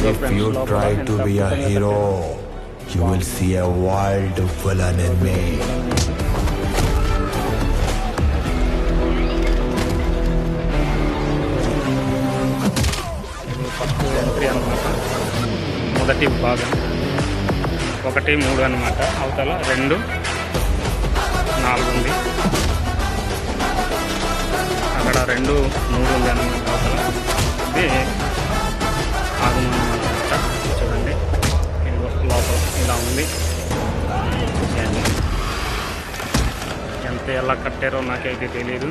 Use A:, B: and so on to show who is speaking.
A: If you try to be a hero, you will see a wild villain in me.
B: First entry అనమాట. మొదటి భాగం 1, 3 అనమాట. అవతల 2, 4 ఉంది. అక్కడ 2, 3 ఉంది అనమాట. అవతల ఇది ఆగమనం అనమాట. చూడండి లోపల ఇలా ఉంది. చూసేయండి ఎంత ఎలా కట్టారో నాకైతే తెలియదు.